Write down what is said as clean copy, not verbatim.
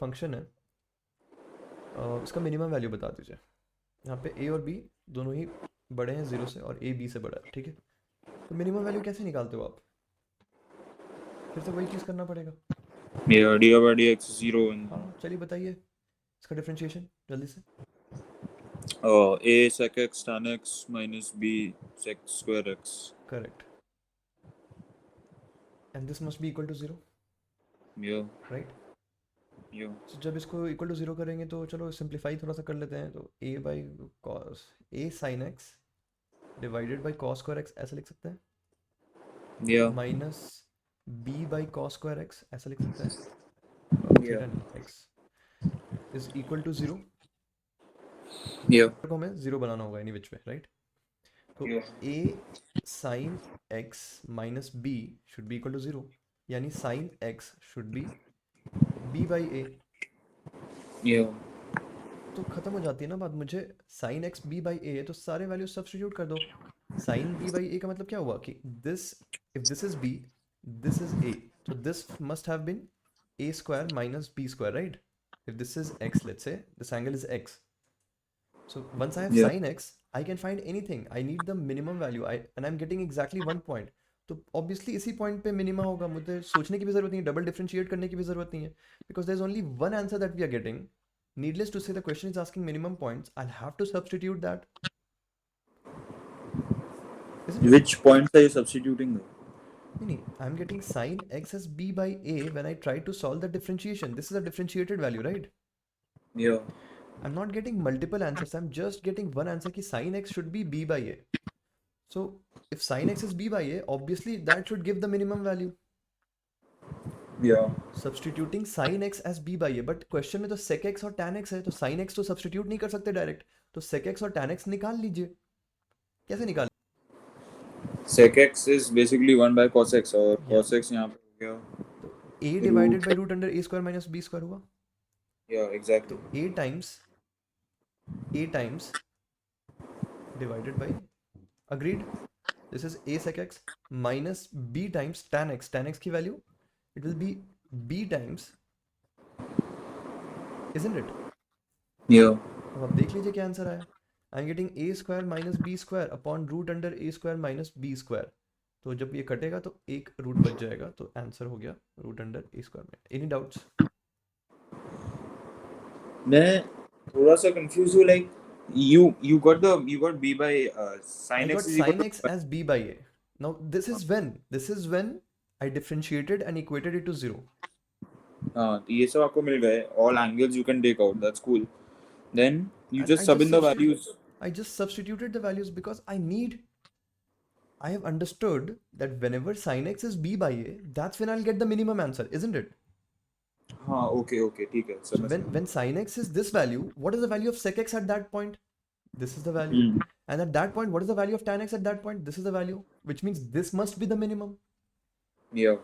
Function है, इसका minimum value बता दीजिए। यहाँ पे ए और बी दोनों ही बड़े हैं 0 से और ए बी से बड़ा है, ठीक है। तो मिनिमम वैल्यू कैसे निकालते हो आप? फिर से वही चीज़ करना पड़ेगा। Yeah, dy by dx is 0 and हाँ चलिए बताइए इसका डिफ्रेंशिएशन जल्दी से। a sec x tan x minus b sec square x. Correct, and this must be equal to 0, Yeah, right. yeah, तो जब इसको इक्वल टू 0 करेंगे तो चलो सिंप्लीफाई थोड़ा सा कर लेते हैं। तो a by cos a sine x divided by cos square x ऐसा लिख सकते हैं, yeah, minus b by cos square x ऐसा लिख सकते हैं, yeah, थीटा नहीं x is equal to 0 yeah, को हमें 0 बनाना होगा एनी विच वे, राइट। तो yeah, a sine x minus b should be equal to 0, यानी sine x should be b by a. yeah, तो खत्म हो जाती है ना बात। मुझे साइन एक्स बी बाई ए है तो सारे वैल्यू सब्सटीट्यूट कर दो। साइन बी बाई ए का मतलब क्या हुआ कि this, if this is b, this is a, तो this must have been a square minus b square, right. if this is x, let's say this angle is x, so once I have yeah. sin x I can find anything. I need the minimum value, and I'm getting exactly 1 point. तो obviously इसी point पे minima होगा, मुझे सोचने की भी जरूरत नहीं है, डबल डिफरेंशिएट करने की भी जरूरत नहीं है, because there is only one answer that we are getting. Needless to say the question is asking minimum points, I have to substitute that, isn't it? Which points are you substituting though? नहीं, I am getting sin x as b by a when I try to solve the differentiation. This is a differentiated value, right? Yeah, I'm not getting multiple answers, I'm just getting one answer ki sin x should be b by a. So if sin x is b by a, obviously that should give the minimum value. yeah. Substituting sin x as b by a, but question में तो sec x और tan x है, तो sin x तो substitute नहीं कर सकते direct, तो sec x और tan x निकाल लीजिए। कैसे निकाल? Sec x is basically 1 by cos x और या cos x यहाँ पे हो गया तो a divided by root under a square minus b square हुआ। yeah exactly तो a times divided by, agreed, this is a sec x minus b times tan x की value it will be b टाइम्स, isn't it? yeah अब आप देख लीजिए क्या answer आया। I am getting a square minus b square upon root under a square minus b square. तो जब ये कटेगा तो एक रूट बच जाएगा, तो आंसर हो गया रूट अंडर ए स्क्वायर में। Any doubts? मैं थोड़ा सा कंफ्यूज हूँ like you got b by I sin x got is equal sin to x as b by a. Now this is when I differentiated and equated it to 0. हाँ तो ये सब आपको मिल गए all angles you can take out that's cool then you And just sub in the values I just substituted the values because I have understood that whenever sin x is b by a, that's when I'll get the minimum answer, isn't it? हाँ okay ठीक है So समझ when sin x is this value, what is the value of sec x at that point? This is the value. गया And at that point, what is the value of tan x at that point? This is the value, which means this must be the minimum. yeah